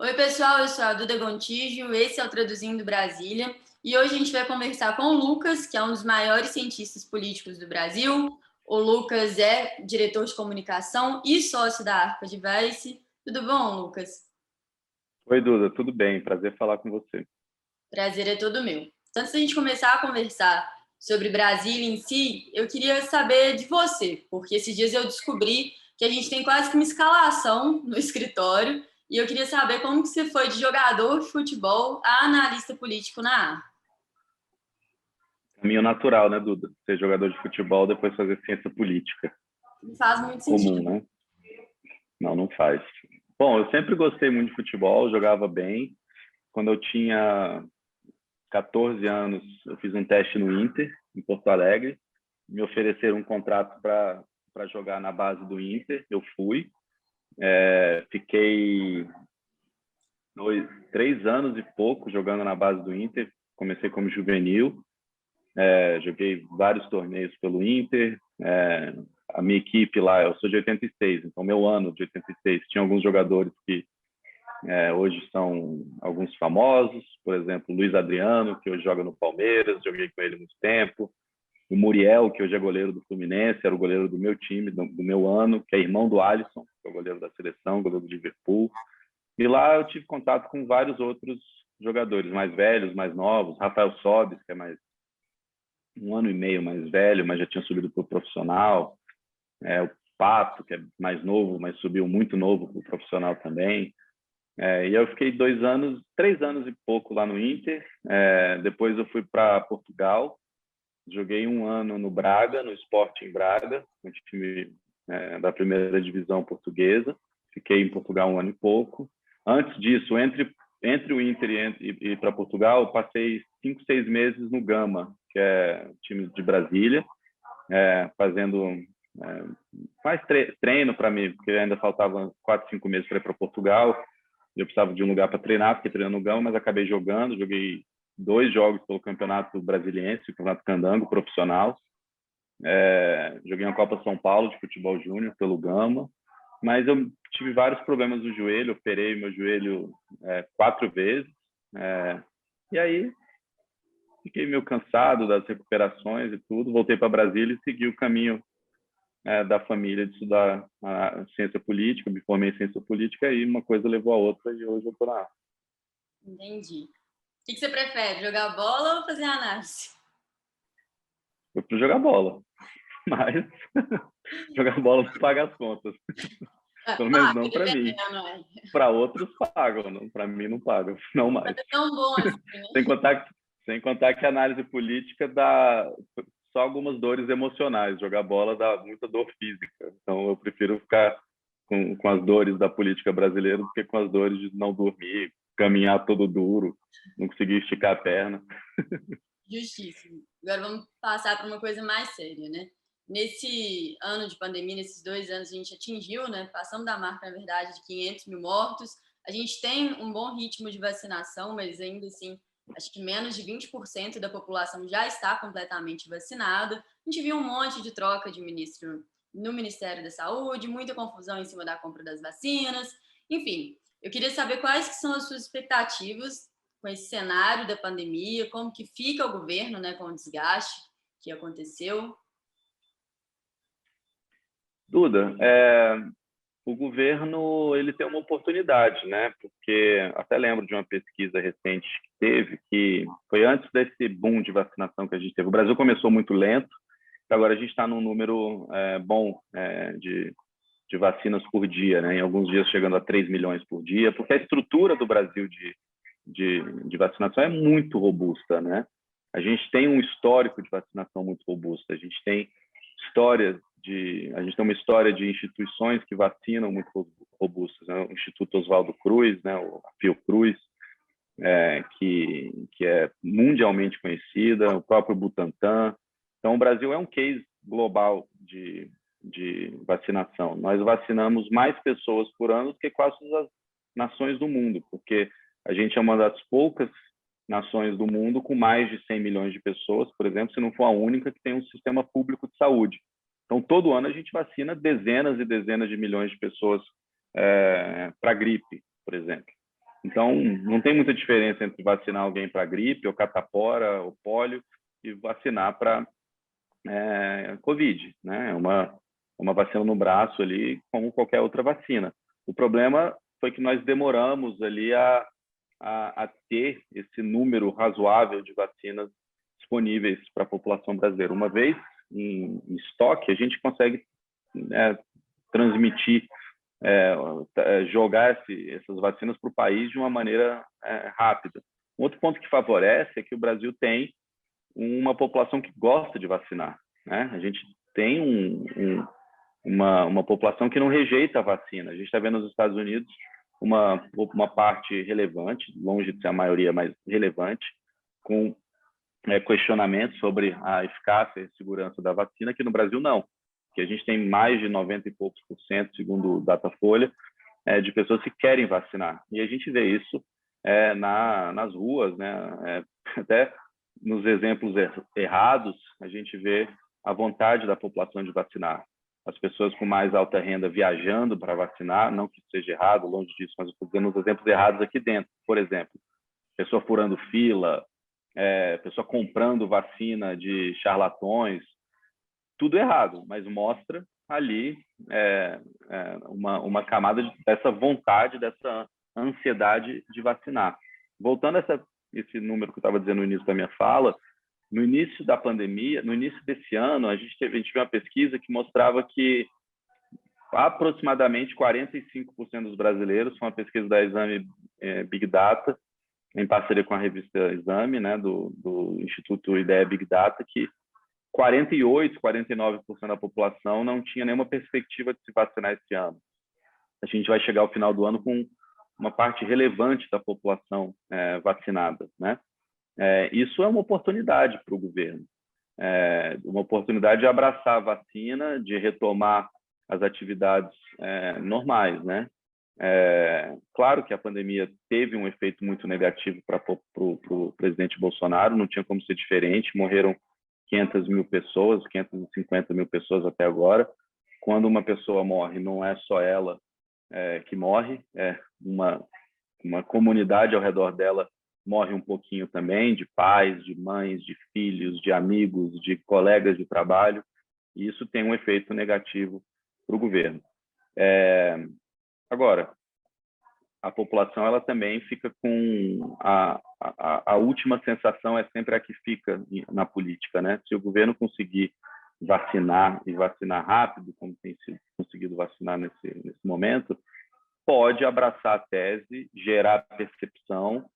Oi, pessoal, eu sou a Duda Gontijo, esse é o Traduzindo Brasília, e hoje a gente vai conversar com o Lucas, que é um dos maiores cientistas políticos do Brasil. O Lucas é diretor de comunicação e sócio da Arpa Device. Tudo bom, Lucas? Oi, Duda, tudo bem? Prazer falar com você. Prazer é todo meu. Antes da gente começar a conversar sobre Brasília em si, eu queria saber de você, porque esses dias eu descobri que a gente tem quase que uma escalação no escritório, e eu queria saber como que você foi de jogador de futebol a analista político na AR. Caminho natural, né, Duda? Ser jogador de futebol, depois fazer ciência política. Não faz muito Comum, sentido. né? Não, não faz. Bom, eu sempre gostei muito de futebol, jogava bem. Quando eu tinha 14 anos, eu fiz um teste no Inter, em Porto Alegre. Me ofereceram um contrato para jogar na base do Inter. Eu fui. Fiquei 3 anos e pouco jogando na base do Inter. Comecei como juvenil. Joguei vários torneios pelo Inter. A minha equipe lá, eu sou de 86, então meu ano de 86 tinha alguns jogadores que hoje são alguns famosos, por exemplo, Luiz Adriano, que hoje joga no Palmeiras, joguei com ele muito tempo. O Muriel, que hoje é goleiro do Fluminense, era o goleiro do meu time, do meu ano, que é irmão do Alisson, que é o goleiro da seleção, goleiro do Liverpool. E lá eu tive contato com vários outros jogadores, mais velhos, mais novos. Rafael Sobis, que é mais 1 ano e meio mais velho, mas já tinha subido para o profissional. O Pato, que é mais novo, mas subiu muito novo para o profissional também. E eu fiquei 2 anos, 3 anos e pouco lá no Inter. Depois eu fui para Portugal. Joguei 1 ano no Braga, no Sporting Braga, um time da primeira divisão portuguesa. Fiquei em Portugal 1 ano e pouco. Antes disso, entre o Inter e para Portugal, eu passei 5, 6 meses no Gama, que é um time de Brasília, fazendo mais treino para mim, porque ainda faltavam 4, 5 meses para ir para Portugal. Eu precisava de um lugar para treinar, fiquei treinando no Gama, mas acabei jogando. Joguei 2 jogos pelo Campeonato Brasiliense, o Campeonato Candango profissional. Joguei na Copa São Paulo de futebol júnior pelo Gama, mas eu tive vários problemas no joelho, operei meu joelho 4 vezes, e aí fiquei meio cansado das recuperações e tudo, voltei para Brasília e segui o caminho da família de estudar a ciência política, me formei em ciência política e uma coisa levou a outra e hoje eu estou na. Entendi. O que você prefere, jogar bola ou fazer análise? Eu fui jogar bola, mas jogar bola não paga as contas, pelo menos Paga, não para mim. dependendo, é. Para outros pagam, para mim não pagam, não Mas mais. é tão bom assim, né? Sem contar, sem contar que a análise política dá só algumas dores emocionais. Jogar bola dá muita dor física. Então eu prefiro ficar com as dores da política brasileira do que com as dores de não dormir, caminhar todo duro, não conseguir esticar a perna. Justíssimo. Agora vamos passar para uma coisa mais séria, né? Nesse ano de pandemia, nesses 2 anos, a gente atingiu, né? Passamos da marca, na verdade, de 500 mil mortos. A gente tem um bom ritmo de vacinação, mas ainda assim, acho que menos de 20% da população já está completamente vacinada. A gente viu um monte de troca de ministro no Ministério da Saúde, muita confusão em cima da compra das vacinas. Enfim, eu queria saber quais que são as suas expectativas com esse cenário da pandemia, como que fica o governo, né, com o desgaste que aconteceu. Duda, o governo ele tem uma oportunidade, né? Porque até lembro de uma pesquisa recente que teve, que foi antes desse boom de vacinação que a gente teve. O Brasil começou muito lento, agora a gente está num número bom de vacinas por dia, né? Em alguns dias chegando a 3 milhões por dia, porque a estrutura do Brasil de vacinação é muito robusta, né? A gente tem um histórico de vacinação muito robusto, a gente tem uma história de instituições que vacinam muito robustas, né? O Instituto Oswaldo Cruz, né? A Fiocruz, que é mundialmente conhecida, o próprio Butantan. Então, o Brasil é um case global de vacinação. Nós vacinamos mais pessoas por ano do que quase as nações do mundo, porque a gente é uma das poucas nações do mundo com mais de 100 milhões de pessoas, por exemplo, se não for a única que tem um sistema público de saúde. Então, todo ano a gente vacina dezenas e dezenas de milhões de pessoas para gripe, por exemplo. Então, não tem muita diferença entre vacinar alguém para gripe, ou catapora, ou pólio, e vacinar para Covid, né? Uma vacina no braço ali, como qualquer outra vacina. O problema foi que nós demoramos ali a ter esse número razoável de vacinas disponíveis para a população brasileira. Uma vez em estoque, a gente consegue transmitir, jogar essas vacinas para o país de uma maneira rápida. Um outro ponto que favorece é que o Brasil tem uma população que gosta de vacinar, né? A gente tem uma população que não rejeita a vacina. A gente está vendo nos Estados Unidos uma parte relevante, longe de ser a maioria, mas relevante, com questionamentos sobre a eficácia e segurança da vacina, que no Brasil não, que a gente tem mais de 90 e poucos por cento, segundo o Datafolha, de pessoas que querem vacinar. E a gente vê isso nas ruas, né? Até nos exemplos errados, a gente vê a vontade da população de vacinar. As pessoas com mais alta renda viajando para vacinar, não que seja errado, longe disso, mas eu estou dando os exemplos errados aqui dentro. Por exemplo, pessoa furando fila, pessoa comprando vacina de charlatões, tudo errado, mas mostra ali uma camada dessa vontade, dessa ansiedade de vacinar. Voltando a esse número que eu estava dizendo no início da minha fala, no início da pandemia, no início desse ano, a gente viu uma pesquisa que mostrava que aproximadamente 45% dos brasileiros, uma pesquisa da Exame Big Data, em parceria com a revista Exame, né, do Instituto Ideia Big Data, que 48%, 49% da população não tinha nenhuma perspectiva de se vacinar esse ano. A gente vai chegar ao final do ano com uma parte relevante da população vacinada, né? Isso é uma oportunidade para o governo, uma oportunidade de abraçar a vacina, de retomar as atividades normais, né? Claro que a pandemia teve um efeito muito negativo para o presidente Bolsonaro, não tinha como ser diferente, morreram 500 mil pessoas, 550 mil pessoas até agora. Quando uma pessoa morre, não é só ela que morre, uma comunidade ao redor dela morre um pouquinho também, de pais, de mães, de filhos, de amigos, de colegas de trabalho, e isso tem um efeito negativo para o governo. Agora, a população ela também fica com a última sensação é sempre a que fica na política, né? Se o governo conseguir vacinar e vacinar rápido, como tem sido conseguido vacinar nesse momento, pode abraçar a tese, gerar percepção,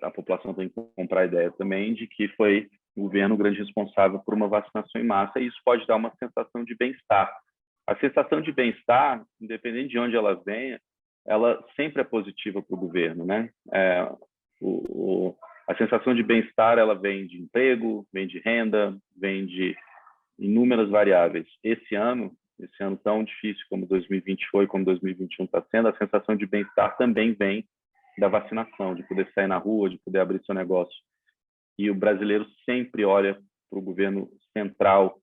a população tem que comprar a ideia também de que foi o governo o grande responsável por uma vacinação em massa, e isso pode dar uma sensação de bem-estar. A sensação de bem-estar, independente de onde ela venha, ela sempre é positiva para o governo, né? A sensação de bem-estar ela vem de emprego, vem de renda, vem de inúmeras variáveis. Esse ano tão difícil como 2020 foi, como 2021 está sendo, a sensação de bem-estar também vem da vacinação, de poder sair na rua, de poder abrir seu negócio. E o brasileiro sempre olha para o governo central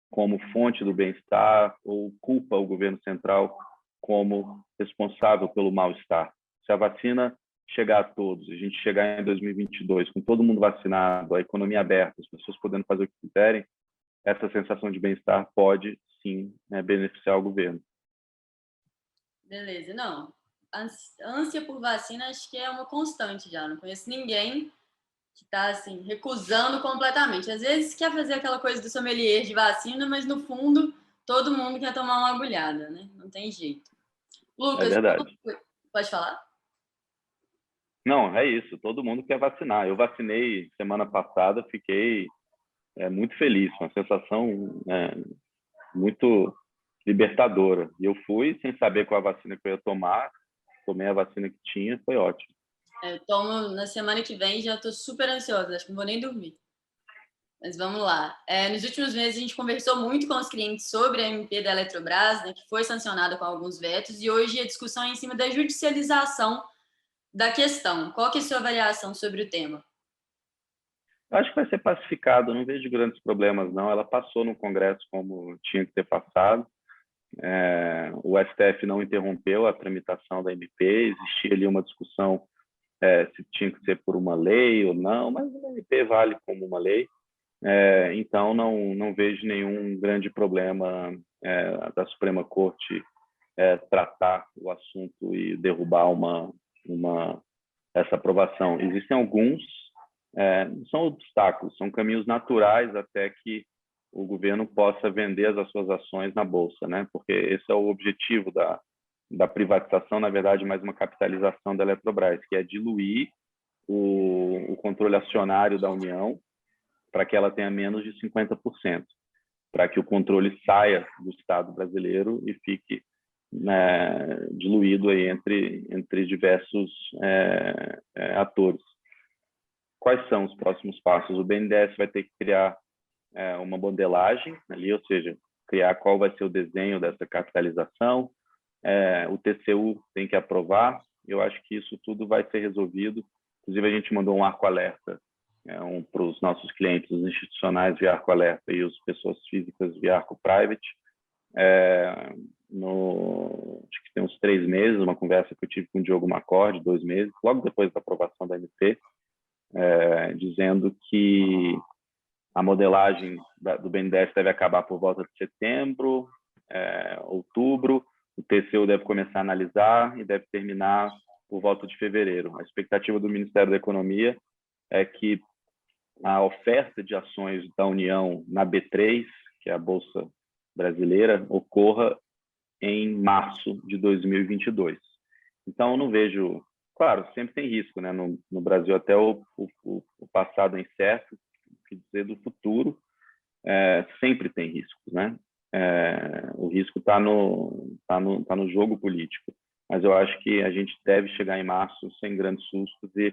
como fonte do bem-estar ou culpa o governo central como responsável pelo mal-estar. Se a vacina chegar a todos, a gente chegar em 2022 com todo mundo vacinado, a economia aberta, as pessoas podendo fazer o que quiserem, essa sensação de bem-estar pode, sim, beneficiar o governo. Beleza, não. Ânsia por vacina acho que é uma constante já. Não conheço ninguém que está assim, recusando completamente. Às vezes quer fazer aquela coisa do sommelier de vacina, mas no fundo todo mundo quer tomar uma agulhada, né? Não tem jeito. Lucas, é verdade. Pode falar? Não, é isso. Todo mundo quer vacinar. Eu vacinei semana passada, fiquei muito feliz, uma sensação muito libertadora. E eu fui sem saber qual a vacina que eu ia tomar, tomei a vacina que tinha, foi ótimo. Eu tomo na semana que vem, já estou super ansiosa, acho que não vou nem dormir. Mas vamos lá. Nos últimos meses, a gente conversou muito com os clientes sobre a MP da Eletrobras, né, que foi sancionada com alguns vetos, e hoje a discussão é em cima da judicialização da questão. Qual que é a sua avaliação sobre o tema? Acho que vai ser pacificado, não vejo grandes problemas, não. Ela passou no Congresso como tinha que ter passado. O STF não interrompeu a tramitação da MP, existia ali uma discussão se tinha que ser por uma lei ou não, mas a MP vale como uma lei. Então, não vejo nenhum grande problema da Suprema Corte tratar o assunto e derrubar essa aprovação. Existem alguns, são obstáculos, são caminhos naturais até que o governo possa vender as suas ações na Bolsa, né? Porque esse é o objetivo da privatização, na verdade, mais uma capitalização da Eletrobras, que é diluir o controle acionário da União para que ela tenha menos de 50%, para que o controle saia do Estado brasileiro e fique diluído aí entre diversos atores. Quais são os próximos passos? O BNDES vai ter que criar uma modelagem ali, ou seja, criar qual vai ser o desenho dessa capitalização. O TCU tem que aprovar. Eu acho que isso tudo vai ser resolvido. Inclusive, a gente mandou um arco-alerta para os nossos clientes, os institucionais via arco-alerta e as pessoas físicas via arco-private. Acho que tem uns 3 meses, uma conversa que eu tive com o Diogo Macorde, 2 meses, logo depois da aprovação da MP, dizendo que a modelagem do BNDES deve acabar por volta de setembro, outubro. O TCU deve começar a analisar e deve terminar por volta de fevereiro. A expectativa do Ministério da Economia é que a oferta de ações da União na B3, que é a Bolsa Brasileira, ocorra em março de 2022. Então, eu não vejo... Claro, sempre tem risco, né? No Brasil, até o passado é incerto, o que dizer do futuro, sempre tem riscos, né? O risco está no jogo político, mas eu acho que a gente deve chegar em março sem grandes sustos e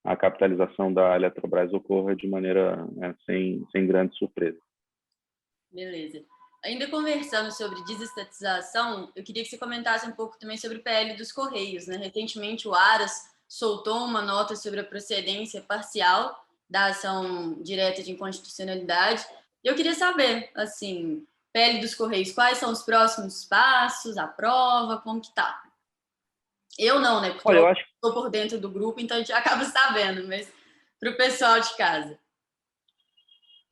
a capitalização da Eletrobras ocorra de maneira sem grandes surpresas. Beleza. Ainda conversando sobre desestatização, eu queria que você comentasse um pouco também sobre o PL dos Correios, né? Recentemente, o Aras soltou uma nota sobre a procedência parcial da ação direta de inconstitucionalidade. E eu queria saber, assim, PL dos Correios, quais são os próximos passos, a prova, como que tá? Eu não, né? Porque eu estou por dentro do grupo, então a gente acaba sabendo, mas para o pessoal de casa.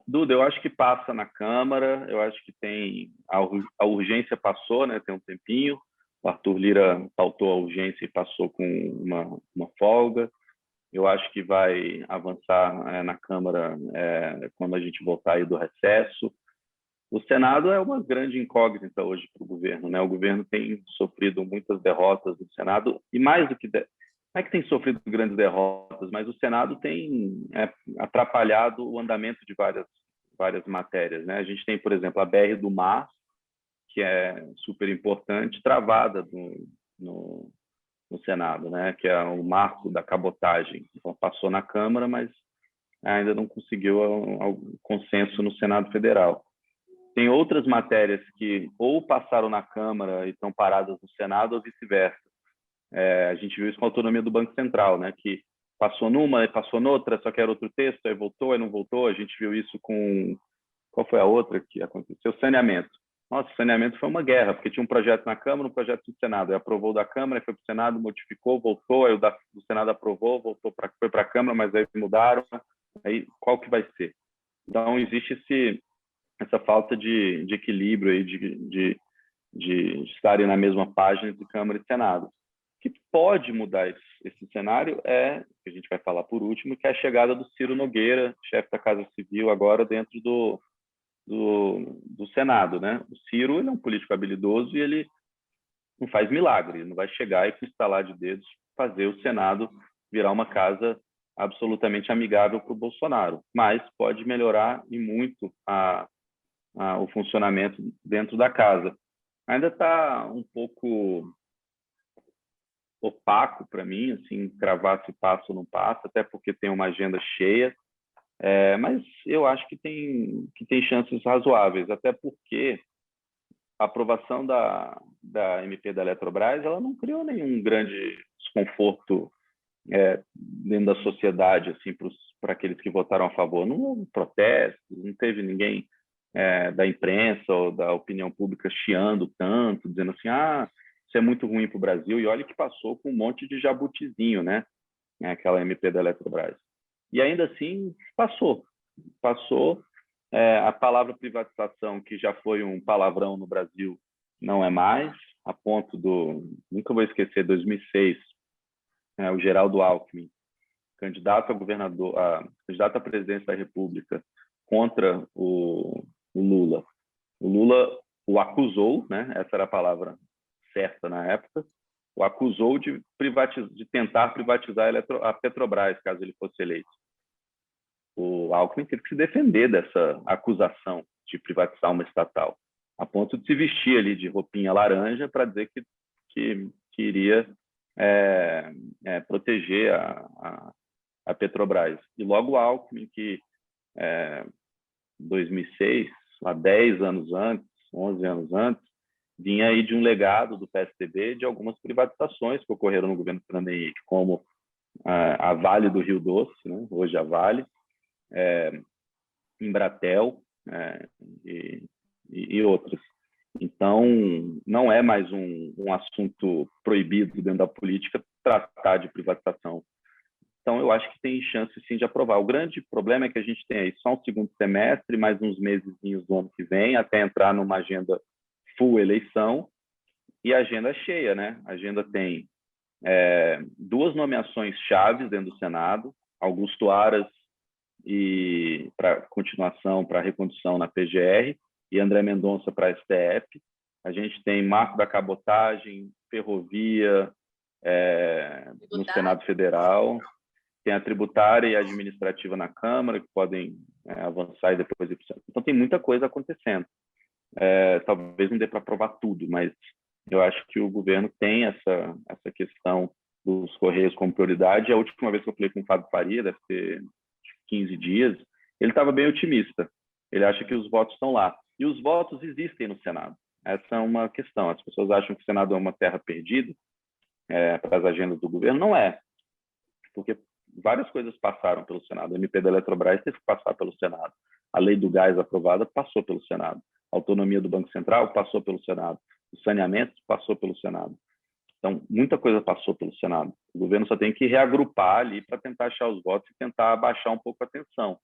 Duda, eu acho que passa na Câmara, eu acho que tem... A urgência passou, né? Tem um tempinho. O Arthur Lira pautou a urgência e passou com uma folga. Eu acho que vai avançar na Câmara quando a gente voltar aí do recesso. O Senado é uma grande incógnita hoje para o governo, né? O governo tem sofrido muitas derrotas no Senado, e mais do que... Não é que tem sofrido grandes derrotas, mas o Senado tem atrapalhado o andamento de várias matérias, né? A gente tem, por exemplo, a BR do Mar, que é super importante, travada no Senado, né? Que é o marco da cabotagem. Então, passou na Câmara, mas ainda não conseguiu o consenso no Senado Federal. Tem outras matérias que ou passaram na Câmara e estão paradas no Senado ou vice-versa. A gente viu isso com a autonomia do Banco Central, né? Que passou numa e passou noutra, só que era outro texto, aí voltou, aí não voltou. A gente viu isso com... Qual foi a outra que aconteceu? Saneamento. Nossa, saneamento foi uma guerra, porque tinha um projeto na Câmara, um projeto no Senado. Aí aprovou da Câmara, foi para o Senado, modificou, voltou, aí o do Senado aprovou, foi para a Câmara, mas aí mudaram. Aí qual que vai ser? Então, existe essa falta de equilíbrio aí, de estarem na mesma página entre Câmara e Senado. O que pode mudar esse cenário que a gente vai falar por último, que é a chegada do Ciro Nogueira, chefe da Casa Civil, agora dentro do Senado, né? O Ciro, ele é um político habilidoso e ele não faz milagre, ele não vai chegar e com estalar de dedos fazer o Senado virar uma casa absolutamente amigável para o Bolsonaro, mas pode melhorar e muito o funcionamento dentro da casa. Ainda está um pouco opaco para mim, assim, cravar se passa ou não passa, até porque tem uma agenda cheia, mas eu acho que tem chances razoáveis, até porque a aprovação da MP da Eletrobras ela não criou nenhum grande desconforto dentro da sociedade, assim, para aqueles que votaram a favor. Não houve protestos, não teve ninguém da imprensa ou da opinião pública chiando tanto, dizendo assim, isso é muito ruim para o Brasil, e olha que passou com um monte de jabutizinho, né? Aquela MP da Eletrobras. E ainda assim, passou. A palavra privatização, que já foi um palavrão no Brasil, não é mais, a ponto nunca vou esquecer, 2006, o Geraldo Alckmin, candidato candidato à presidência da República contra o Lula. O Lula o acusou, né? Essa era a palavra certa na época, o acusou de tentar privatizar a Petrobras, caso ele fosse eleito. O Alckmin teve que se defender dessa acusação de privatizar uma estatal, a ponto de se vestir ali de roupinha laranja para dizer que iria proteger a Petrobras. E logo o Alckmin, que em 2006, há 10 anos antes, 11 anos antes, vinha aí de um legado do PSDB de algumas privatizações que ocorreram no governo Fernando Henrique, como a Vale do Rio Doce, né? Hoje a Vale, Embratel e outras. Então, não é mais um assunto proibido dentro da política tratar de privatização. Então, eu acho que tem chance, sim, de aprovar. O grande problema é que a gente tem aí só um segundo semestre, mais uns mesezinhos do ano que vem, até entrar numa agenda full eleição, e a agenda é cheia, né? A agenda tem 2 nomeações chaves dentro do Senado, Augusto Aras para continuação, para recondução na PGR, e André Mendonça para a STF. A gente tem marco da cabotagem, ferrovia no Senado Federal, tem a tributária e a administrativa na Câmara, que podem avançar e depois ir para o Senado. Então, tem muita coisa acontecendo. Talvez não dê para aprovar tudo, mas eu acho que o governo tem essa questão dos Correios como prioridade. A última vez que eu falei com o Fábio Faria, deve ter 15 dias, ele estava bem otimista. Ele acha que os votos estão lá. E os votos existem no Senado. Essa é uma questão. As pessoas acham que o Senado é uma terra perdida para as agendas do governo. Não é. Porque várias coisas passaram pelo Senado. A MP da Eletrobras teve que passar pelo Senado. A lei do gás aprovada passou pelo Senado. A autonomia do Banco Central passou pelo Senado. O saneamento passou pelo Senado. Então, muita coisa passou pelo Senado. O governo só tem que reagrupar ali para tentar achar os votos e tentar abaixar um pouco a tensão,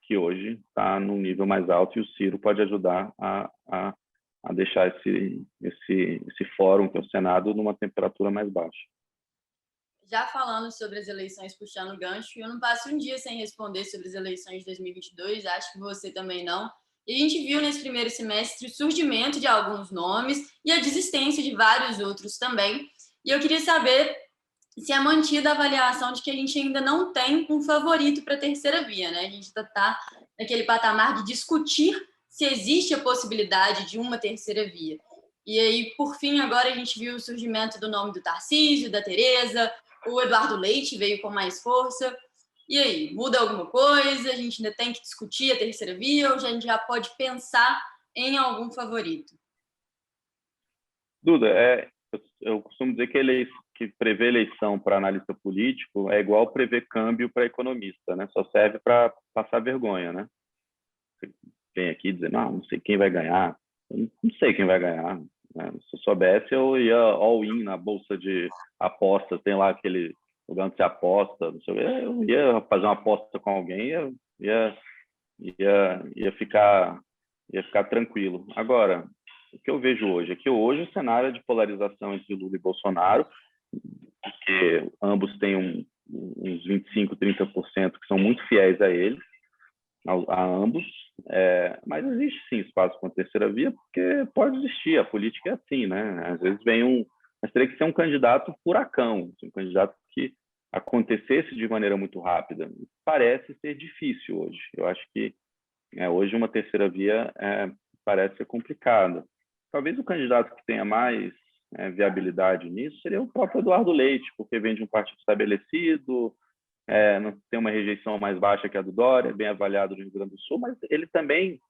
que hoje está num nível mais alto, e o Ciro pode ajudar a deixar esse fórum, que é o Senado, numa temperatura mais baixa. Já falando sobre as eleições, puxando o gancho, eu não passo um dia sem responder sobre as eleições de 2022, acho que você também não. E a gente viu nesse primeiro semestre o surgimento de alguns nomes e a desistência de vários outros também. E eu queria saber se é mantida a avaliação de que a gente ainda não tem um favorito para a terceira via, né? A gente está naquele patamar de discutir se existe a possibilidade de uma terceira via. E aí, por fim, agora a gente viu o surgimento do nome do Tarcísio, da Tereza, o Eduardo Leite veio com mais força. E aí, muda alguma coisa? A gente ainda tem que discutir a terceira via ou a gente já pode pensar em algum favorito? Duda, eu costumo dizer que prever eleição para analista político é igual prever câmbio para economista, né? Só serve para passar vergonha, né? Você vem aqui dizer, não sei quem vai ganhar. Eu não sei quem vai ganhar. Né? Se eu soubesse, eu ia all-in na bolsa de apostas. Tem lá aquele lugar onde você aposta, não sei o quê. Eu ia fazer uma aposta com alguém, ia ficar tranquilo. Agora, o que eu vejo hoje é que hoje o cenário é de polarização entre Lula e Bolsonaro, porque ambos têm uns 25%, 30% que são muito fiéis a ele, a ambos, mas existe sim espaço para a terceira via, porque pode existir, a política é assim, né? Às vezes mas teria que ser um candidato furacão, um candidato que acontecesse de maneira muito rápida. Parece ser difícil hoje. Eu acho que hoje uma terceira via parece ser complicada. Talvez o candidato que tenha mais viabilidade nisso seria o próprio Eduardo Leite, porque vem de um partido estabelecido, não tem uma rejeição mais baixa que a do Dória, bem avaliado no Rio Grande do Sul, mas ele também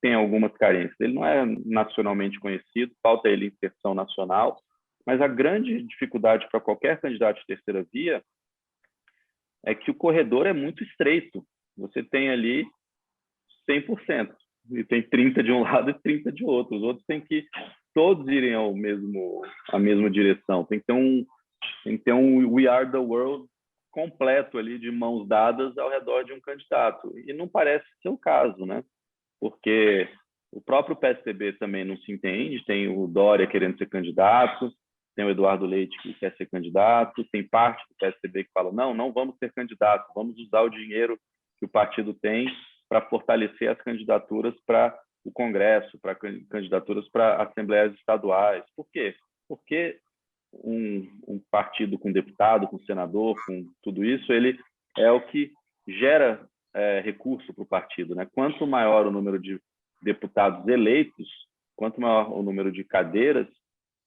tem algumas carências. Ele não é nacionalmente conhecido, falta ele inserção nacional, mas a grande dificuldade para qualquer candidato de terceira via é que o corredor é muito estreito. Você tem ali 100%. e tem 30 de um lado e 30 de outro. Os outros têm que todos irem à mesma direção. Tem que ter um We Are the World completo ali, de mãos dadas ao redor de um candidato. E não parece ser o caso, né? Porque o próprio PSDB também não se entende, tem o Dória querendo ser candidato, tem o Eduardo Leite que quer ser candidato, tem parte do PSDB que fala, não vamos ser candidatos, vamos usar o dinheiro que o partido tem para fortalecer as candidaturas para o Congresso, para candidaturas para assembleias estaduais. Por quê? Porque um partido com deputado, com senador, com tudo isso, ele é o que gera recurso para o partido, né? Quanto maior o número de deputados eleitos, quanto maior o número de cadeiras,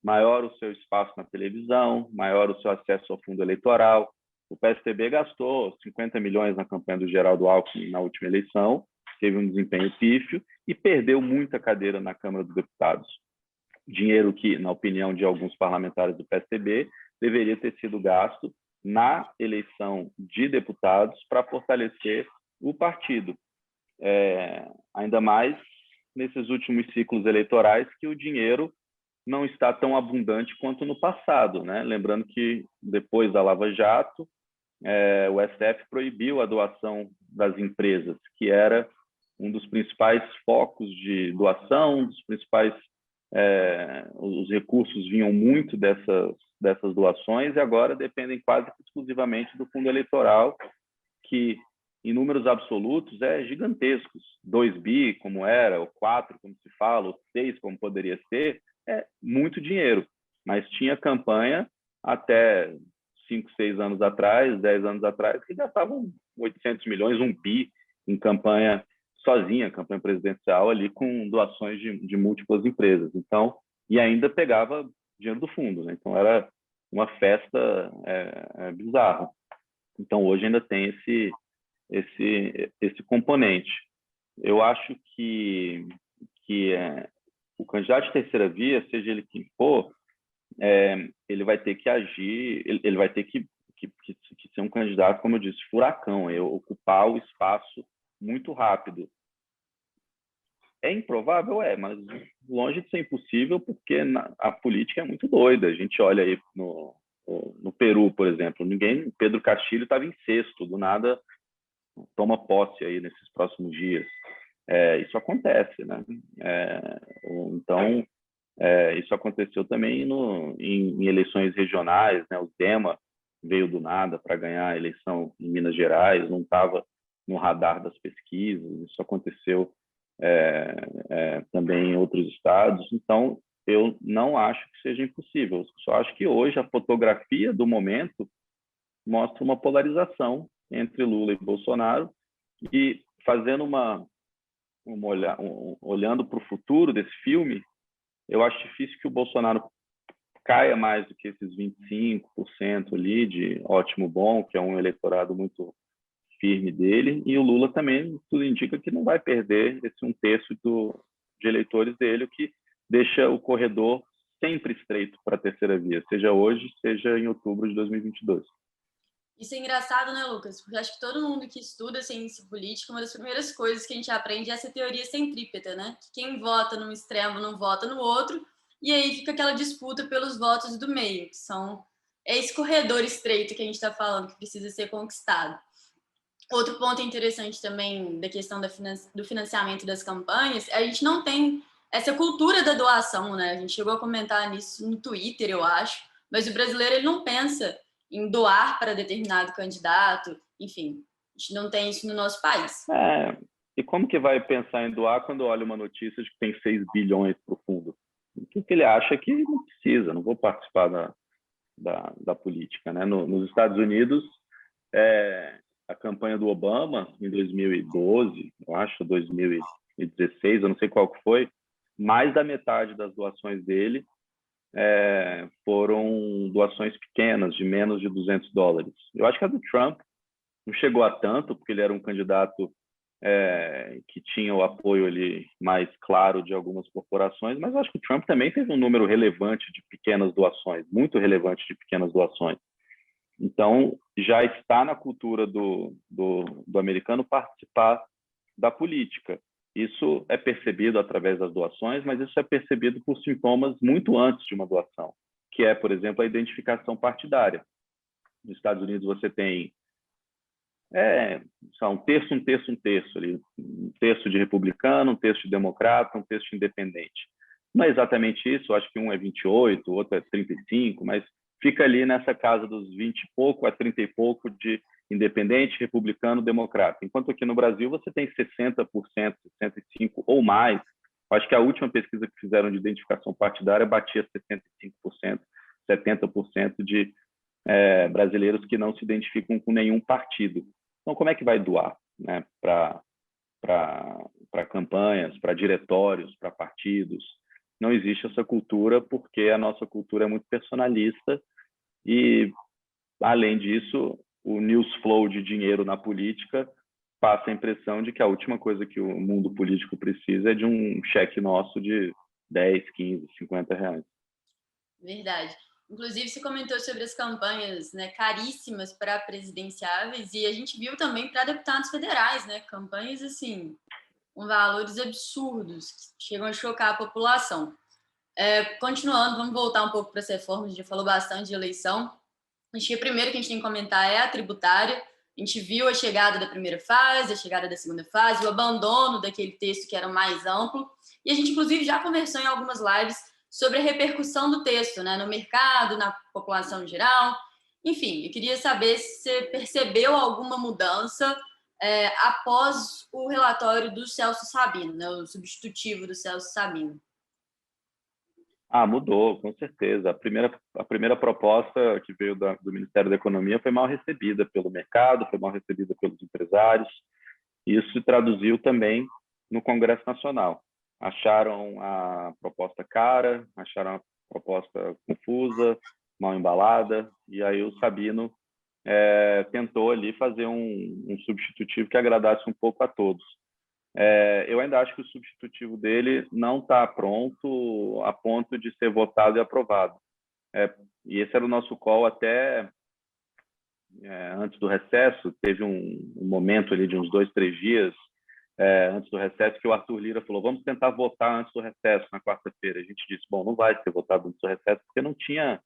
maior o seu espaço na televisão, maior o seu acesso ao fundo eleitoral. O PSDB gastou 50 milhões na campanha do Geraldo Alckmin na última eleição, teve um desempenho pífio e perdeu muita cadeira na Câmara dos Deputados. Dinheiro que, na opinião de alguns parlamentares do PSDB, deveria ter sido gasto na eleição de deputados para fortalecer o partido. Ainda mais nesses últimos ciclos eleitorais, que o dinheiro não está tão abundante quanto no passado, né? Lembrando que, depois da Lava Jato, o STF proibiu a doação das empresas, que era um dos principais focos de doação, um dos principais... os recursos vinham muito dessas doações e agora dependem quase exclusivamente do fundo eleitoral, que em números absolutos é gigantescos. 2 bi, como era, ou 4, como se fala, ou 6, como poderia ser, é muito dinheiro. Mas tinha campanha até 5, 6 anos atrás, 10 anos atrás, que gastavam 800 milhões, 1 bi em campanha sozinha, campanha presidencial ali, com doações de múltiplas empresas. Então, e ainda pegava dinheiro do fundo, né? Então era uma festa bizarra. Então hoje ainda tem esse componente. Eu acho que o candidato de terceira via, seja ele quem for, ele vai ter que agir, ele vai ter que ser um candidato, como eu disse, furacão, ocupar o espaço muito rápido. É improvável? Mas longe de ser impossível, porque a política é muito doida. A gente olha aí no Peru, por exemplo, Pedro Castillo estava em sexto, do nada toma posse aí nesses próximos dias. Isso acontece, né? Então, isso aconteceu também em eleições regionais, né? O Zema veio do nada para ganhar a eleição em Minas Gerais, não estava no radar das pesquisas, isso aconteceu também em outros estados. Então, eu não acho que seja impossível, eu só acho que hoje a fotografia do momento mostra uma polarização entre Lula e Bolsonaro, e fazendo olhando para o futuro desse filme, eu acho difícil que o Bolsonaro caia mais do que esses 25% ali de ótimo bom, que é um eleitorado muito firme dele, e o Lula também, tudo indica que não vai perder esse 1/3 de eleitores dele, o que deixa o corredor sempre estreito para a terceira via, seja hoje, seja em outubro de 2022. Isso é engraçado, né, Lucas? Porque acho que todo mundo que estuda ciência política, uma das primeiras coisas que a gente aprende é essa teoria centrípeta, né? Que quem vota num extremo não vota no outro, e aí fica aquela disputa pelos votos do meio, que é esse corredor estreito que a gente está falando, que precisa ser conquistado. Outro ponto interessante também da questão do financiamento das campanhas, a gente não tem essa cultura da doação, né? A gente chegou a comentar nisso no Twitter, eu acho, mas o brasileiro ele não pensa em doar para determinado candidato, enfim, a gente não tem isso no nosso país. E como que vai pensar em doar quando olha uma notícia de que tem 6 bilhões para o fundo? O que ele acha que não precisa, não vou participar da política, né? Nos Estados Unidos, a campanha do Obama, em 2012, eu acho, 2016, eu não sei qual que foi, mais da metade das doações dele foram doações pequenas, de menos de $200. Eu acho que a do Trump não chegou a tanto, porque ele era um candidato que tinha o apoio ali mais claro de algumas corporações, mas eu acho que o Trump também teve um número relevante de pequenas doações, muito relevante de pequenas doações. Então, já está na cultura do americano participar da política. Isso é percebido através das doações, mas isso é percebido por sintomas muito antes de uma doação, que é, por exemplo, a identificação partidária. Nos Estados Unidos você tem um terço, um terço, um terço ali, um terço de republicano, um terço de democrata, um terço de independente. Não é exatamente isso, eu acho que um é 28, o outro é 35, mas fica ali nessa casa dos 20 e pouco a 30 e pouco de independente, republicano, democrata. Enquanto aqui no Brasil você tem 60%, 65% ou mais. Eu acho que a última pesquisa que fizeram de identificação partidária batia 65%, 70% de brasileiros que não se identificam com nenhum partido. Então, como é que vai doar, né, para campanhas, para diretórios, para partidos? Não existe essa cultura porque a nossa cultura é muito personalista e, além disso, o news flow de dinheiro na política passa a impressão de que a última coisa que o mundo político precisa é de um cheque nosso de 10, 15, 50 reais. Verdade. Inclusive, você comentou sobre as campanhas, né, caríssimas para presidenciáveis, e a gente viu também para deputados federais, né, campanhas assim, com valores absurdos, que chegam a chocar a população. Continuando, vamos voltar um pouco para as reformas, a gente já falou bastante de eleição. Acho que o primeiro que a gente tem que comentar é a tributária. A gente viu a chegada da primeira fase, a chegada da segunda fase, o abandono daquele texto que era mais amplo. E a gente, inclusive, já conversou em algumas lives sobre a repercussão do texto, né, no mercado, na população em geral. Enfim, eu queria saber se você percebeu alguma mudança após o relatório do Celso Sabino, né, o substitutivo do Celso Sabino. Mudou, com certeza. A primeira proposta que veio do Ministério da Economia foi mal recebida pelo mercado, foi mal recebida pelos empresários. Isso se traduziu também no Congresso Nacional. Acharam a proposta cara, acharam a proposta confusa, mal embalada, e aí o Sabino tentou ali fazer um substitutivo que agradasse um pouco a todos. Eu ainda acho que o substitutivo dele não está pronto a ponto de ser votado e aprovado. E esse era o nosso call até antes do recesso. Teve um momento ali de uns 2, 3 dias antes do recesso que o Arthur Lira falou: vamos tentar votar antes do recesso, na quarta-feira. A gente disse: bom, não vai ser votado antes do recesso, porque não tinha...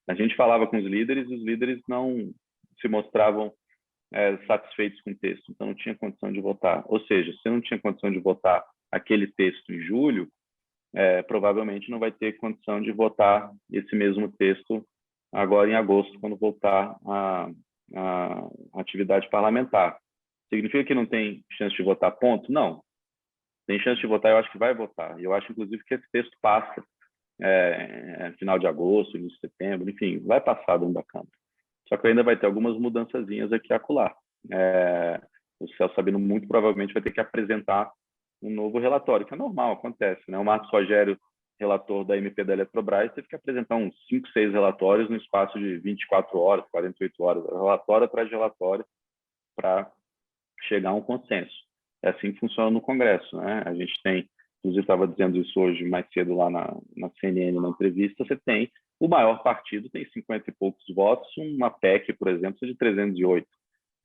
A gente falava com os líderes e os líderes não se mostravam satisfeitos com o texto, então não tinha condição de votar. Ou seja, se não tinha condição de votar aquele texto em julho, provavelmente não vai ter condição de votar esse mesmo texto agora em agosto, quando voltar a atividade parlamentar. Significa que não tem chance de votar ponto? Não. Tem chance de votar, eu acho que vai votar. E eu acho, inclusive, que esse texto passa final de agosto, início de setembro, enfim, vai passar dentro da Câmara. Só que ainda vai ter algumas mudançazinhas aqui e acolá. O Celso Sabino muito provavelmente vai ter que apresentar um novo relatório, que é normal, acontece, né? O Marcos Rogério, relator da MP da Eletrobras, teve que apresentar uns 5, 6 relatórios no espaço de 24 horas, 48 horas, relatório atrás de relatório, para chegar a um consenso. É assim que funciona no Congresso, né? A gente tem, inclusive estava dizendo isso hoje mais cedo lá na CNN, na entrevista, você tem o maior partido, tem 50 e poucos votos, uma PEC, por exemplo, de 308.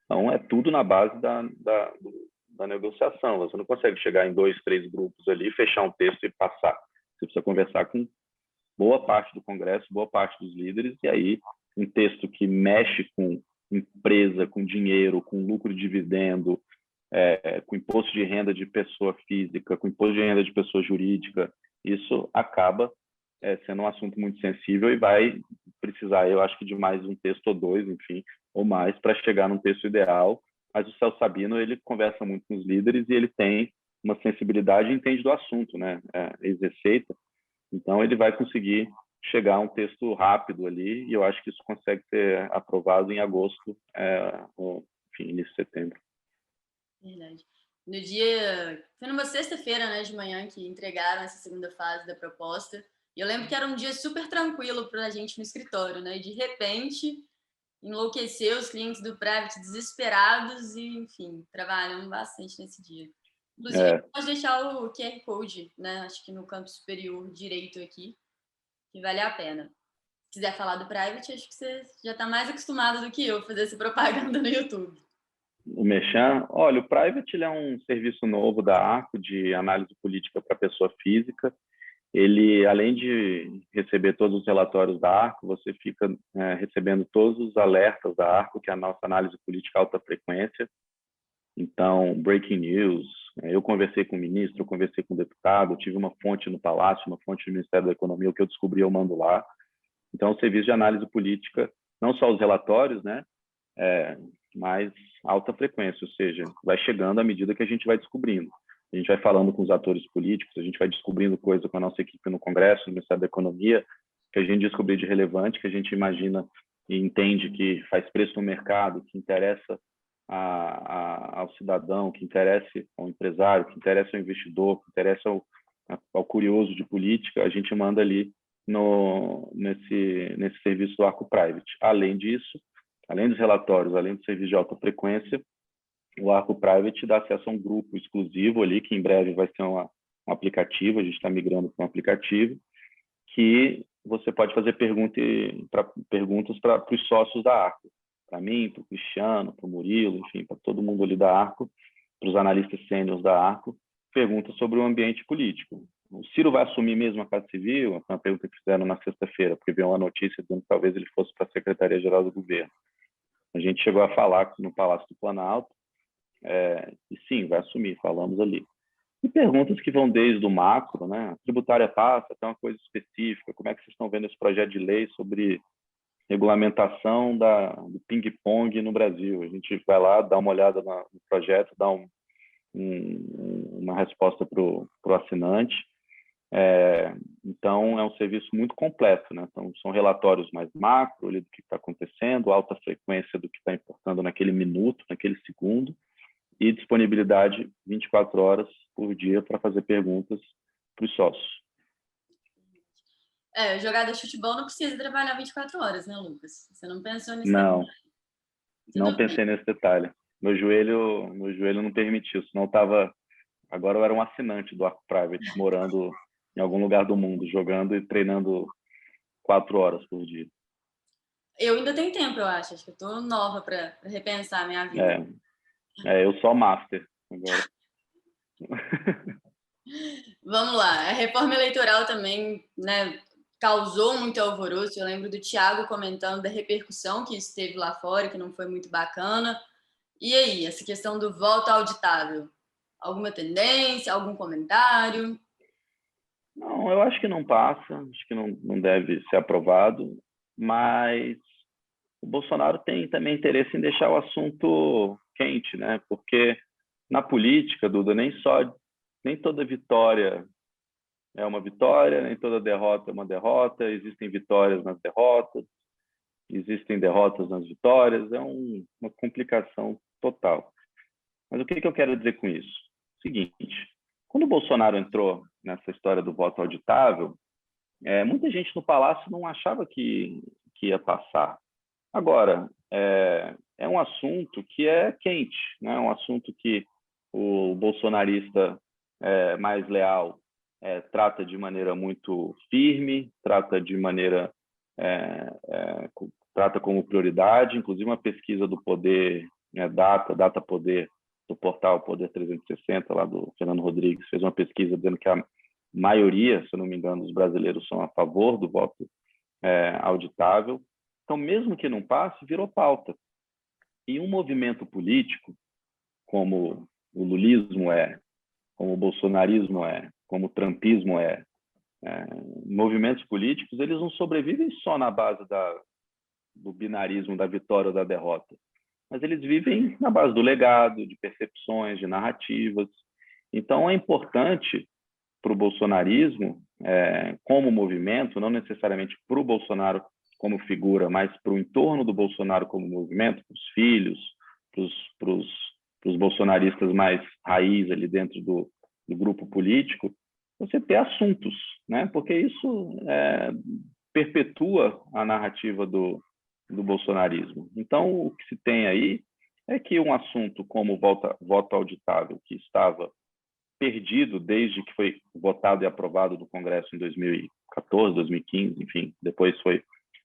Então, é tudo na base da negociação. Você não consegue chegar em 2, 3 grupos ali, fechar um texto e passar. Você precisa conversar com boa parte do Congresso, boa parte dos líderes, e aí um texto que mexe com empresa, com dinheiro, com lucro de dividendo, com imposto de renda de pessoa física, com imposto de renda de pessoa jurídica, isso acaba sendo um assunto muito sensível e vai precisar, eu acho que de mais um texto ou dois, enfim, ou mais, para chegar num texto ideal. Mas o Celso Sabino, ele conversa muito com os líderes e ele tem uma sensibilidade e entende do assunto, né? Ex-receita. Então, ele vai conseguir chegar a um texto rápido ali, e eu acho que isso consegue ser aprovado em agosto, ou, enfim, início de setembro. Verdade. Foi numa sexta-feira, né, de manhã, que entregaram essa segunda fase da proposta. E eu lembro que era um dia super tranquilo para a gente no escritório, né? E de repente, enlouqueceu os clientes do Private desesperados e, enfim, trabalhamos bastante nesse dia. Inclusive, pode deixar o QR Code, né? Acho que no canto superior direito aqui, que vale a pena. Se quiser falar do Private, acho que você já está mais acostumado do que eu a fazer essa propaganda no YouTube. o Merchan, olha, o Private ele é um serviço novo da Arco de análise política para pessoa física. Ele, além de receber todos os relatórios da Arco, você fica recebendo todos os alertas da Arco, que é a nossa análise política alta frequência. Então, breaking news, eu conversei com o ministro, eu conversei com o deputado, eu tive uma fonte no Palácio, uma fonte no Ministério da Economia, o que eu descobri eu mando lá. Então, o serviço de análise política, não só os relatórios, né, mas alta frequência, ou seja, vai chegando à medida que a gente vai descobrindo. A gente vai falando com os atores políticos, a gente vai descobrindo coisa com a nossa equipe no Congresso, no Ministério da Economia, que a gente descobriu de relevante, que a gente imagina e entende que faz preço no mercado, que interessa ao cidadão, que interessa ao empresário, que interessa ao investidor, que interessa ao curioso de política, a gente manda ali nesse serviço do Arco Private. Além disso, além dos relatórios, além do serviço de alta frequência, o Arco Private dá acesso a um grupo exclusivo ali, que em breve vai ser um aplicativo, a gente está migrando para um aplicativo, que você pode fazer perguntas para os sócios da Arco, para mim, para o Cristiano, para o Murilo, enfim, para todo mundo ali da Arco, para os analistas sêniores da Arco, perguntas sobre o ambiente político. O Ciro vai assumir mesmo a Casa Civil? Foi uma pergunta que fizeram na sexta-feira, porque veio uma notícia dizendo que talvez ele fosse para a Secretaria-Geral do Governo. A gente chegou a falar no Palácio do Planalto, e sim, vai assumir, falamos ali. E perguntas que vão desde o macro, né? A tributária passa, até uma coisa específica, como é que vocês estão vendo esse projeto de lei sobre regulamentação do ping-pong no Brasil? A gente vai lá, dá uma olhada no projeto, dá uma resposta para o assinante. Então, é um serviço muito completo, né? Então, são relatórios mais macro ali do que está acontecendo, alta frequência do que está importando naquele minuto, naquele segundo, e disponibilidade 24 horas por dia para fazer perguntas para os sócios. Jogador de futebol não precisa trabalhar 24 horas, né, Lucas? Você não pensou nisso? Não pensei nesse detalhe. Meu joelho não permitiu, senão agora eu era um assinante do Arco Private, morando em algum lugar do mundo, jogando e treinando 4 horas por dia. Eu ainda tenho tempo, eu acho. Acho que eu tô nova para repensar a minha vida. Eu sou master agora. Vamos lá. A reforma eleitoral também, né, causou muito alvoroço. Eu lembro do Thiago comentando da repercussão que isso teve lá fora, que não foi muito bacana. E aí, essa questão do voto auditável? Alguma tendência, algum comentário? Não, eu acho que não passa, acho que não deve ser aprovado, mas o Bolsonaro tem também interesse em deixar o assunto quente, né? Porque na política, Duda, nem toda vitória é uma vitória, nem toda derrota é uma derrota, existem vitórias nas derrotas, existem derrotas nas vitórias, é uma complicação total. Mas o que eu quero dizer com isso? Seguinte, quando o Bolsonaro entrou nessa história do voto auditável, muita gente no Palácio não achava que ia passar. Agora, é um assunto que é quente, né? É um assunto que o bolsonarista mais leal trata de maneira muito firme, trata de maneira trata como prioridade, inclusive uma pesquisa do Poder, Data Poder, do portal Poder 360, lá do Fernando Rodrigues, fez uma pesquisa dizendo que a maioria, se eu não me engano, dos brasileiros são a favor do voto auditável. Então, mesmo que não passe, virou pauta. E um movimento político, como o lulismo como o bolsonarismo como o trumpismo movimentos políticos, eles não sobrevivem só na base do binarismo, da vitória ou da derrota, mas eles vivem na base do legado, de percepções, de narrativas. Então, é importante para o bolsonarismo, como movimento, não necessariamente para o Bolsonaro como figura, mas para o entorno do Bolsonaro como movimento, para os filhos, para os bolsonaristas mais raiz ali dentro do grupo político, você ter assuntos, né? Porque isso perpetua a narrativa do bolsonarismo. Então, o que se tem aí é que um assunto como voto auditável, que estava perdido desde que foi votado e aprovado no Congresso em 2014, 2015, enfim, depois foi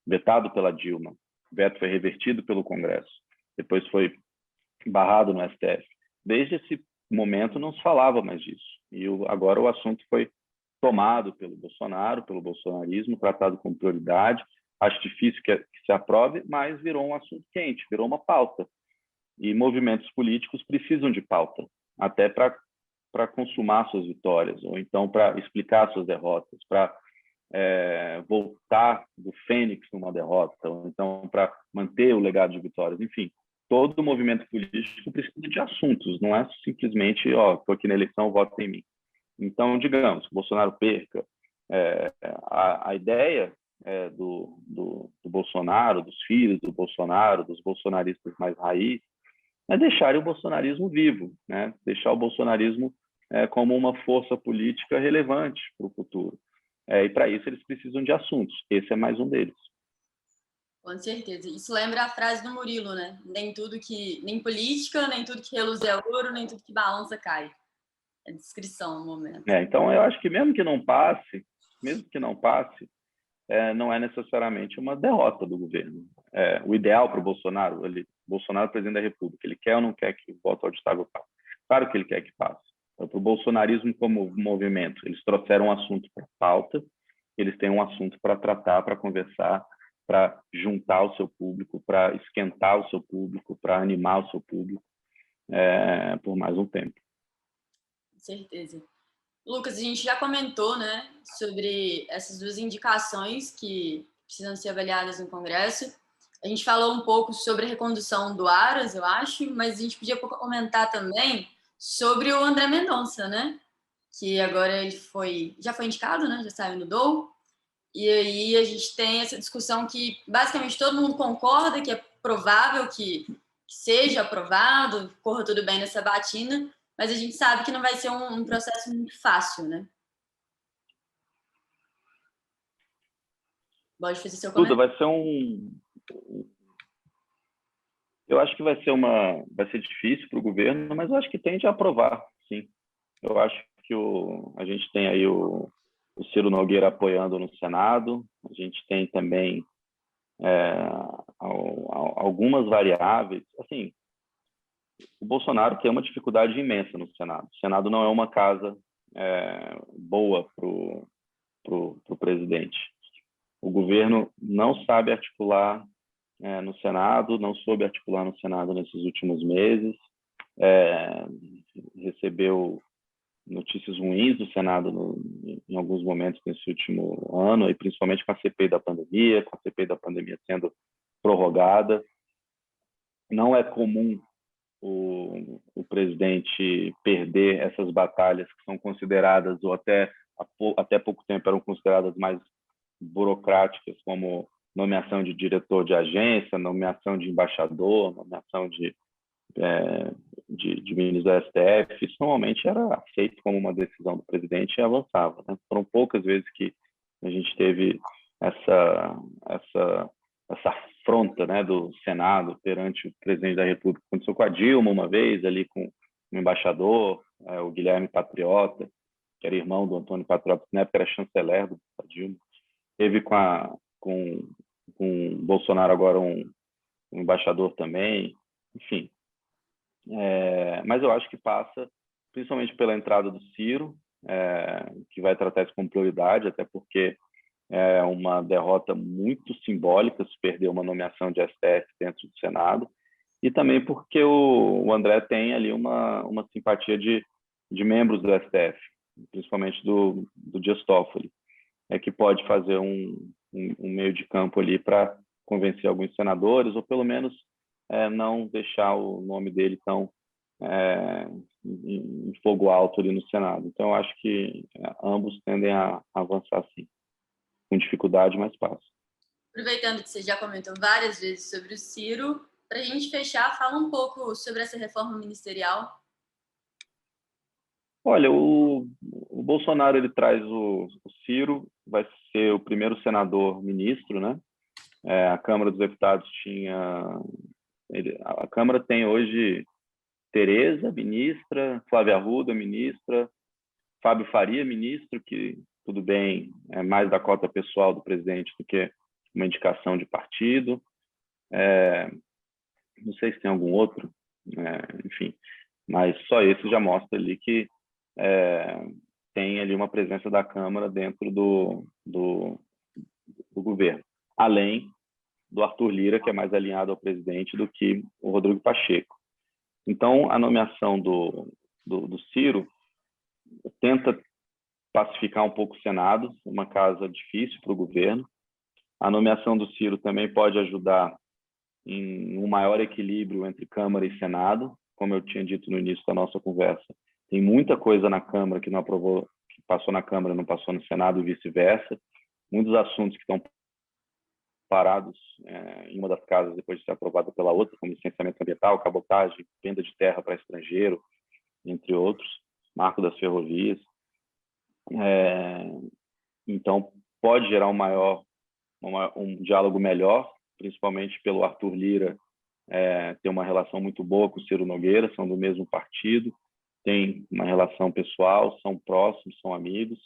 vetado pela Dilma, o veto foi revertido pelo Congresso, depois foi barrado no STF. Desde esse momento não se falava mais disso. E agora o assunto foi tomado pelo Bolsonaro, pelo bolsonarismo, tratado com prioridade. Acho difícil que se aprove, mas virou um assunto quente, virou uma pauta. E movimentos políticos precisam de pauta, até para consumar suas vitórias, ou então para explicar suas derrotas, para voltar do fênix numa derrota, ou então para manter o legado de vitórias. Enfim, todo movimento político precisa de assuntos, não é simplesmente, estou aqui na eleição, voto em mim. Então, digamos, que o Bolsonaro perca. A ideia do Bolsonaro, dos filhos do Bolsonaro, dos bolsonaristas mais raiz, é deixar o bolsonarismo vivo, né? Deixar o bolsonarismo como uma força política relevante para o futuro. E para isso eles precisam de assuntos. Esse é mais um deles. Com certeza. Isso lembra a frase do Murilo, né? Nem política, nem tudo que reluz é ouro, nem tudo que balança cai. É descrição no momento. Então eu acho que mesmo que não passe, não é necessariamente uma derrota do governo. O ideal para o Bolsonaro, Bolsonaro presidente da República, ele quer ou não quer que o voto auditável passe? Claro que ele quer que passe. Para o bolsonarismo como movimento, eles trouxeram um assunto para a pauta, eles têm um assunto para tratar, para conversar, para juntar o seu público, para esquentar o seu público, para animar o seu público por mais um tempo. Com certeza. Lucas, a gente já comentou, né, sobre essas duas indicações que precisam ser avaliadas no Congresso. A gente falou um pouco sobre a recondução do Aras, eu acho, mas a gente podia comentar também sobre o André Mendonça, né? Que agora ele já foi indicado, né? Já saiu no DOU. E aí a gente tem essa discussão que basicamente todo mundo concorda que é provável que seja aprovado, corra tudo bem nessa batina, mas a gente sabe que não vai ser um processo muito fácil, né? Pode fazer seu comentário. Vai ser eu acho que vai ser difícil para o governo, mas eu acho que tende a aprovar, sim. Eu acho que a gente tem aí o Ciro Nogueira apoiando no Senado, a gente tem também algumas variáveis. Assim, o Bolsonaro tem uma dificuldade imensa no Senado. O Senado não é uma casa boa para o presidente. O governo não sabe articular no Senado, não soube articular no Senado nesses últimos meses, recebeu notícias ruins do Senado em alguns momentos nesse último ano, e principalmente com a CPI da pandemia sendo prorrogada. Não é comum o presidente perder essas batalhas que são consideradas, ou até pouco tempo eram consideradas mais burocráticas, como nomeação de diretor de agência, nomeação de embaixador, nomeação de ministro do STF. Isso normalmente era aceito como uma decisão do presidente e avançava, né? Foram poucas vezes que a gente teve essa afronta, né, do Senado perante o presidente da República. Aconteceu com a Dilma uma vez, ali com o embaixador, o Guilherme Patriota, que era irmão do Antônio Patriota, que na época era chanceler da Dilma. Teve com o Bolsonaro agora um embaixador também, enfim. Mas eu acho que passa principalmente pela entrada do Ciro, que vai tratar isso como prioridade, até porque é uma derrota muito simbólica se perder uma nomeação de STF dentro do Senado, e também porque o André tem ali uma simpatia de membros do STF, principalmente do Dias Toffoli, que pode fazer um meio de campo ali para convencer alguns senadores, ou pelo menos não deixar o nome dele tão em fogo alto ali no Senado. Então, eu acho que ambos tendem a avançar, sim. Com dificuldade, mas passa. Aproveitando que você já comentou várias vezes sobre o Ciro, para a gente fechar, fala um pouco sobre essa reforma ministerial. Olha, o Bolsonaro ele traz o Ciro, vai ser o primeiro senador ministro, né? A Câmara dos Deputados a Câmara tem hoje Tereza, ministra, Flávia Arruda, ministra, Fábio Faria, ministro, que tudo bem, é mais da cota pessoal do presidente do que uma indicação de partido. Não sei se tem algum outro enfim. Mas só esse já mostra ali que tem ali uma presença da Câmara dentro do governo, além do Arthur Lira, que é mais alinhado ao presidente do que o Rodrigo Pacheco. Então, a nomeação do Ciro tenta pacificar um pouco o Senado, uma casa difícil para o governo. A nomeação do Ciro também pode ajudar em um maior equilíbrio entre Câmara e Senado. Como eu tinha dito no início da nossa conversa, tem muita coisa na Câmara que não aprovou, que passou na Câmara e não passou no Senado e vice-versa. Muitos assuntos que estão parados em uma das casas depois de ser aprovada pela outra, como licenciamento ambiental, cabotagem, venda de terra para estrangeiro, entre outros, marco das ferrovias. Então, pode gerar um diálogo melhor, principalmente pelo Arthur Lira ter uma relação muito boa com o Ciro Nogueira, são do mesmo partido, tem uma relação pessoal, são próximos, são amigos.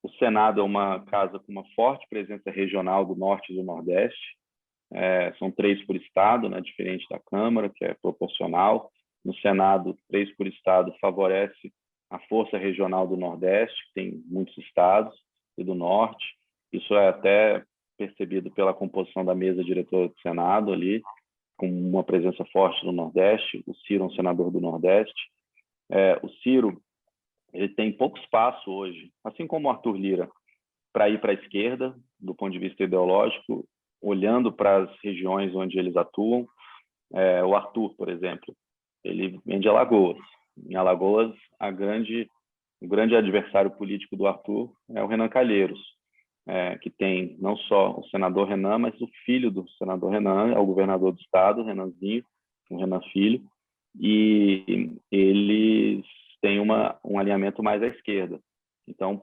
O Senado é uma casa com uma forte presença regional do Norte e do Nordeste, são 3 por estado, né, diferente da Câmara, que é proporcional. No Senado, 3 por estado favorece a força regional do Nordeste, que tem muitos estados, e do Norte. Isso é até percebido pela composição da mesa diretora do Senado ali, com uma presença forte no Nordeste. O Ciro é um senador do Nordeste. O Ciro ele tem pouco espaço hoje, assim como o Arthur Lira, para ir para a esquerda, do ponto de vista ideológico, olhando para as regiões onde eles atuam. O Arthur, por exemplo, ele vem de Alagoas. Em Alagoas, o grande adversário político do Arthur é o Renan Calheiros, que tem não só o senador Renan, mas o filho do senador Renan, é o governador do estado, Renanzinho, o Renan Filho, e eles têm um alinhamento mais à esquerda. Então,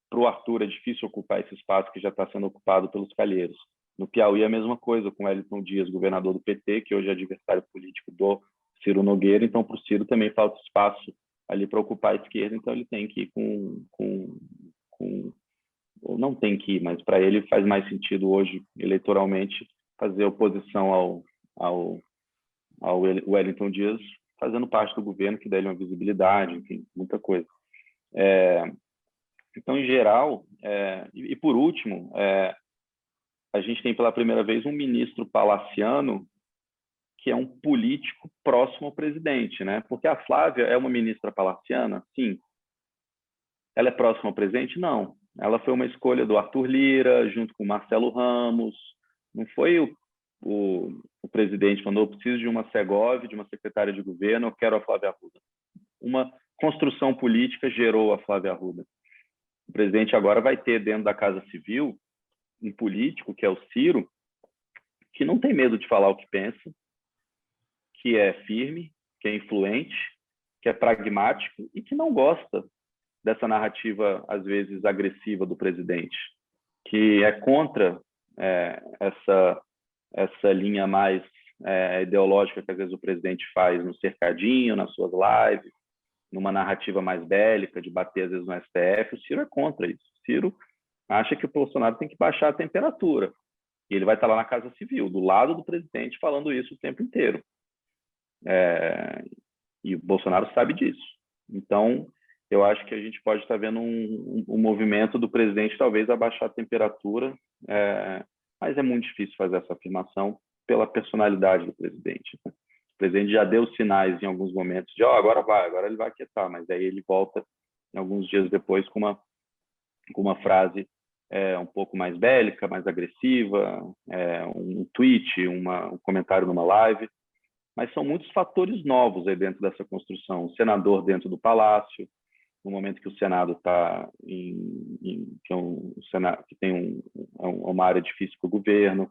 para o Arthur é difícil ocupar esse espaço que já está sendo ocupado pelos Calheiros. No Piauí, a mesma coisa, com Wellington Dias, governador do PT, que hoje é adversário político do Ciro Nogueira. Então, para o Ciro também falta espaço ali para ocupar a esquerda, então ele tem que ir ou não tem que ir, mas para ele faz mais sentido hoje, eleitoralmente, fazer oposição ao Wellington Dias, fazendo parte do governo, que dá ele uma visibilidade, enfim, muita coisa. Então, em geral, e por último, a gente tem pela primeira vez um ministro palaciano que é um político próximo ao presidente, né? Porque a Flávia é uma ministra palaciana, sim. Ela é próxima ao presidente? Não. Ela foi uma escolha do Arthur Lira, junto com o Marcelo Ramos. Não foi o presidente falando, eu preciso de uma Segov, de uma secretária de governo, eu quero a Flávia Arruda. Uma construção política gerou a Flávia Arruda. O presidente agora vai ter dentro da Casa Civil um político, que é o Ciro, que não tem medo de falar o que pensa, que é firme, que é influente, que é pragmático e que não gosta dessa narrativa, às vezes, agressiva do presidente, que é contra essa linha mais ideológica que, às vezes, o presidente faz no cercadinho, nas suas lives, numa narrativa mais bélica, de bater, às vezes, no STF. O Ciro é contra isso. O Ciro acha que o Bolsonaro tem que baixar a temperatura. E ele vai estar lá na Casa Civil, do lado do presidente, falando isso o tempo inteiro. E o Bolsonaro sabe disso. Então, eu acho que a gente pode estar vendo um movimento do presidente talvez abaixar a temperatura, mas é muito difícil fazer essa afirmação pela personalidade do presidente. Né? O presidente já deu sinais em alguns momentos de agora ele vai aquietar, mas aí ele volta alguns dias depois com uma frase um pouco mais bélica, mais agressiva, um tweet, um comentário numa live. Mas são muitos fatores novos aí dentro dessa construção. O senador dentro do Palácio, no momento que o Senado está que tem uma área difícil para o governo,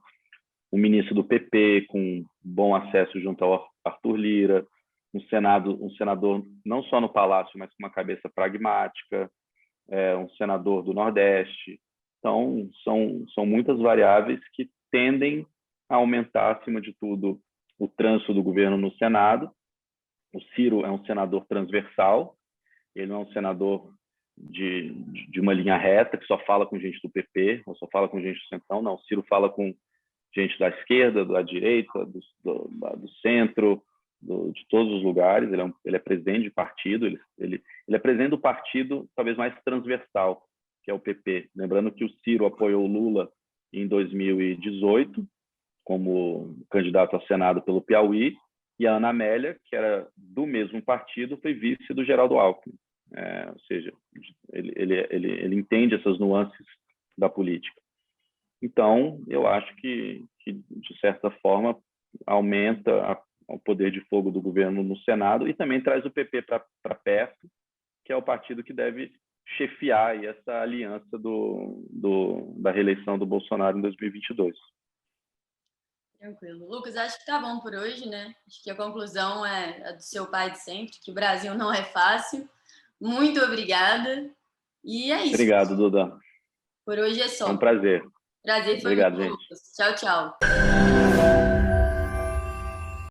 um ministro do PP com bom acesso junto ao Arthur Lira, um senador não só no Palácio, mas com uma cabeça pragmática, um senador do Nordeste. Então, são muitas variáveis que tendem a aumentar, acima de tudo, o trânsito do governo no Senado. O Ciro é um senador transversal, ele não é um senador de uma linha reta, que só fala com gente do PP, ou só fala com gente do Centrão. Não, o Ciro fala com gente da esquerda, da direita, do centro, de todos os lugares. Ele é presidente de partido, ele é presidente do partido talvez mais transversal, que é o PP. Lembrando que o Ciro apoiou o Lula em 2018 como candidato ao Senado pelo Piauí, e a Ana Amélia, que era do mesmo partido, foi vice do Geraldo Alckmin. Ou seja, ele entende essas nuances da política. Então, eu acho que de certa forma, aumenta o poder de fogo do governo no Senado e também traz o PP para perto, que é o partido que deve chefiar aí essa aliança da reeleição do Bolsonaro em 2022. Tranquilo. Lucas, acho que tá bom por hoje, né? Acho que a conclusão é a do seu pai de sempre, que o Brasil não é fácil. Muito obrigada. E é isso. Obrigado, Duda. Por hoje é só. É um prazer. Prazer foi Obrigado, meu, gente. Lucas. Tchau, tchau.